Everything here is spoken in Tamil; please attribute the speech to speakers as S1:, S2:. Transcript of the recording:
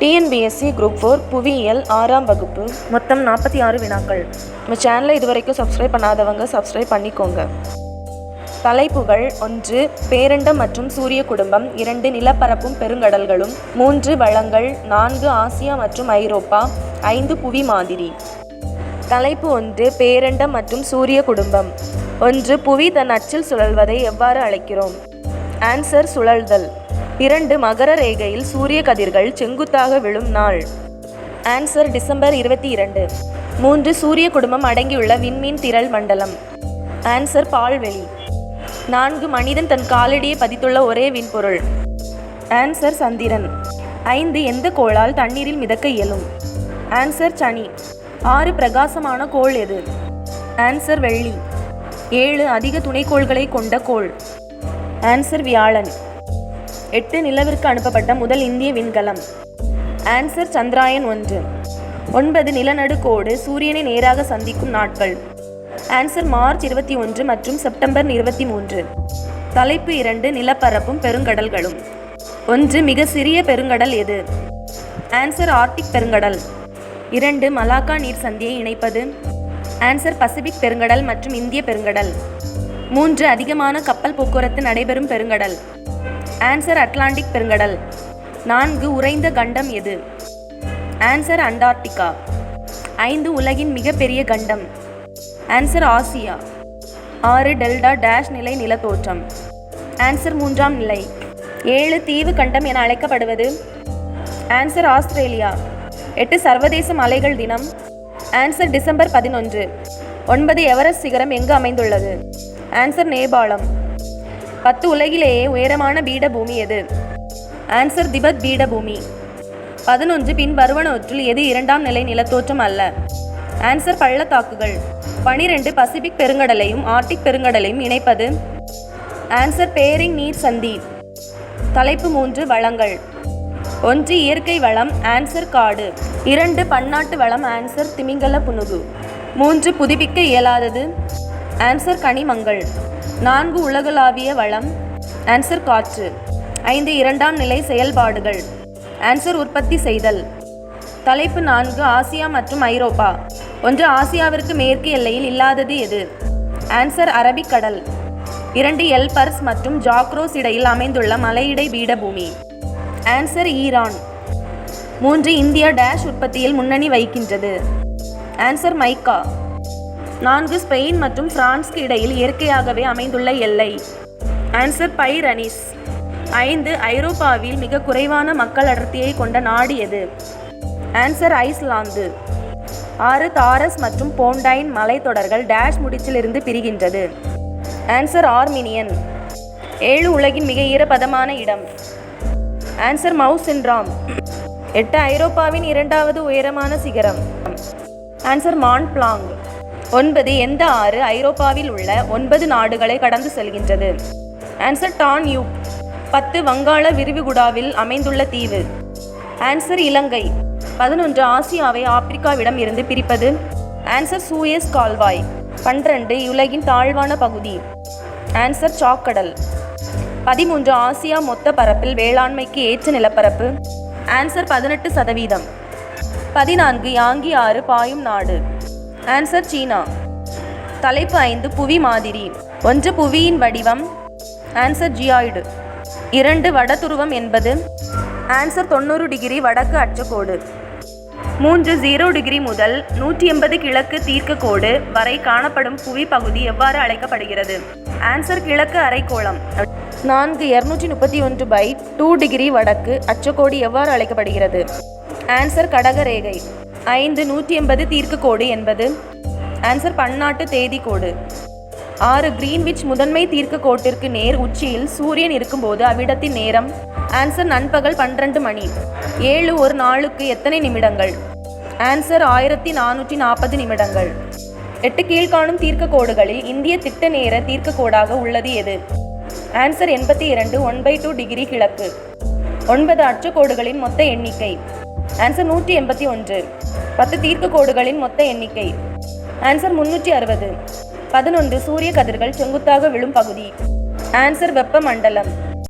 S1: டிஎன்பிஎஸ்சி குரூப் 4 புவியியல் 6ஆம் வகுப்பு மொத்தம் 46 வினாக்கள். நம்ம சேனலை இதுவரைக்கும் சப்ஸ்கிரைப் பண்ணாதவங்க சப்ஸ்கிரைப் பண்ணிக்கோங்க. தலைப்புகள்: 1. பேரண்டம் மற்றும் சூரிய குடும்பம். 2. நிலப்பரப்பும் பெருங்கடல்களும். 3. வளங்கள். 4. ஆசியா மற்றும் ஐரோப்பா. 5. புவி மாதிரி. தலைப்பு 1. பேரண்டம் மற்றும் சூரிய குடும்பம். 1. புவி தன் அச்சில் சுழல்வதை எவ்வாறு அழைக்கிறோம்? ஆன்சர்: சுழல்தல். 2. மகர ரேகையில் சூரிய கதிர்கள் செங்குத்தாக விழும் நாள். Answer: December 22. 3. சூரிய குடும்பம் அடங்கியுள்ள விண்மீன் திரள் மண்டலம். ஆன்சர்: பால்வெளி. 4. மனிதன் தன் காலடியை பதித்துள்ள ஒரே விண்பொருள். ஆன்சர்: சந்திரன். 5. எந்த கோளால் தண்ணீரில் மிதக்க இயலும்? ஆன்சர்: சனி. 6. பிரகாசமான கோள் எது? ஆன்சர்: வெள்ளி. 7. அதிக துணைக்கோள்களை கொண்ட கோள். ஆன்சர்: வியாழன். 8. நிலவிற்கு அனுப்பப்பட்ட முதல் இந்திய விண்கலம். ஆன்சர்: சந்திராயன் 1. 9. நிலநடுக்கோடு சூரியனை நேராக சந்திக்கும் நாட்கள். ஆன்சர்: மார்ச் 21 மற்றும் செப்டம்பர் 23. தலைப்பு 2. நிலப்பரப்பும் பெருங்கடல்களும். 1. மிக சிறிய பெருங்கடல் எது? ஆன்சர்: ஆர்க்டிக் பெருங்கடல். 2. மலாக்கா நீர் சந்தியை இணைப்பது. ஆன்சர்: பசிபிக் பெருங்கடல் மற்றும் இந்திய பெருங்கடல். 3. அதிகமான கப்பல் போக்குவரத்து நடைபெறும் பெருங்கடல். ஆன்சர்: அட்லாண்டிக் பெருங்கடல். 4. உறைந்த கண்டம் எது? Answer: Antarctica. 5. உலகின் மிகப்பெரிய கண்டம். Answer: Asia. 6. டெல்டா டேஷ் நிலை நிலத்தோற்றம். ஆன்சர்: 3ஆம் நிலை. 7. தீவு கண்டம் என அழைக்கப்படுவது. Answer: Australia. 8. சர்வதேச மலைகள் தினம். Answer: December 11. 9. எவரெஸ்ட் சிகரம் எங்கு அமைந்துள்ளது? ஆன்சர்: நேபாளம். 10. உலகிலேயே உயரமான பீடபூமி எது? ஆன்சர்: திபெத் பீடபூமி. 11. பின் வருவனவற்றுள் எது 2ஆம் நிலை நிலத்தோற்றம் அல்ல? ஆன்சர்: பள்ளத்தாக்குகள். 12. பசிபிக் பெருங்கடலையும் ஆர்க்டிக் பெருங்கடலையும் இணைப்பது. ஆன்சர்: பேரிங் நீர் சந்தி. தலைப்பு 3. வளங்கள். 1. இயற்கை வளம். ஆன்சர்: காடு. 2. பன்னாட்டு வளம். ஆன்சர்: திமிங்கல புனுகு. 3. புதுப்பிக்க இயலாதது. ஆன்சர்: கனிமங்கள். 4. உலகளாவிய வளம். ஆன்சர்: காற்று. 5. 2ஆம் நிலை செயல்பாடுகள். ஆன்சர்: உற்பத்தி செய்தல். தலைப்பு 4. ஆசியா மற்றும் ஐரோப்பா. 1. ஆசியாவிற்கு மேற்கு எல்லையில் இல்லாதது எது? ஆன்சர்: அரபிக்கடல். 2. எல்பர்ஸ் மற்றும் ஜாக்ரோஸ் இடையில் அமைந்துள்ள மலையிடை பீடபூமி. Answer: Iran. 3. இந்தியா டேஷ் உற்பத்தியில் முன்னணி வகிக்கின்றது. ஆன்சர்: மைக்கா. 4. ஸ்பெயின் மற்றும் பிரான்ஸ்க்கு இடையில் இயற்கையாகவே அமைந்துள்ள எல்லை. Answer: Pyrenees. 5. ஐரோப்பாவில் மிக குறைவான மக்கள் அடர்த்தியை கொண்ட நாடு எது? Answer: Iceland. 6. தாரஸ் மற்றும் போண்டைன் மலைத்தொடர்கள் டேஷ் முடிச்சிலிருந்து பிரிகின்றது. Answer: Armenian. 7. உலகின் மிக ஈரப்பதமான இடம். Answer: Mawsynram. 8. ஐரோப்பாவின் 2வது உயரமான சிகரம். Answer: Mont Blanc. 9. எந்த ஆறு ஐரோப்பாவில் உள்ள 9 நாடுகளை கடந்து செல்கின்றது? Answer: Danube. 10. வங்காள விரிகுடாவில் அமைந்துள்ள தீவு. ஆன்சர்: இலங்கை. 11. ஆசியாவை ஆப்பிரிக்காவிடம் இருந்து பிரிப்பது. ஆன்சர்: சூயஸ் கால்வாய். 12. உலகின் தாழ்வான பகுதி. ஆன்சர்: சாக்கடல். 13. ஆசியா மொத்த பரப்பில் வேளாண்மைக்கு ஏற்ற நிலப்பரப்பு. ஆன்சர்: 18%. 14. யாங்கி ஆறு பாயும் நாடு. ஆன்சர்: சீனா. தலைப்பு 5. புவி மாதிரி. 1. புவியின் வடிவம். Answer: geoid. 2. வடதுருவம் என்பது. ஆன்சர்: 90 டிகிரி வடக்கு அச்சக்கோடு. 3. 0 டிகிரி முதல் 180 கிழக்கு தீர்க்கக்கோடு வரை காணப்படும் புவி பகுதி எவ்வாறு அழைக்கப்படுகிறது? ஆன்சர்: கிழக்கு அரைக்கோளம். 4. 231/2 டிகிரி வடக்கு அச்சக்கோடு எவ்வாறு அழைக்கப்படுகிறது? ஆன்சர்: கடக ரேகை. 5. 180 தீர்க்கக்கோடு என்பது. ஆன்சர்: பன்னாட்டு தேதி கோடு. 6. கிரீன்விச் முதன்மை தீர்க்க கோட்டிற்கு நேர் உச்சியில் சூரியன் இருக்கும்போது அவ்விடத்தின் நேரம். ஆன்சர்: நண்பகல் 12 மணி. 7. ஒரு நாளுக்கு எத்தனை நிமிடங்கள்? ஆன்சர்: 1440 நிமிடங்கள். 8. கீழ்காணும் தீர்க்க கோடுகளில் இந்திய திட்ட நேர தீர்க்க கோடாக உள்ளது எது? ஆன்சர்: 82 1/2 டிகிரி கிழக்கு. 9. அச்சக்கோடுகளின் மொத்த எண்ணிக்கை. ஆன்சர்: 181. 10. தீர்க்க கோடுகளின் மொத்த எண்ணிக்கை. ஆன்சர்: 360. 11. சூரிய கதிர்கள் செங்குத்தாக விழும் பகுதி. ஆன்சர்: வெப்பமண்டலம்.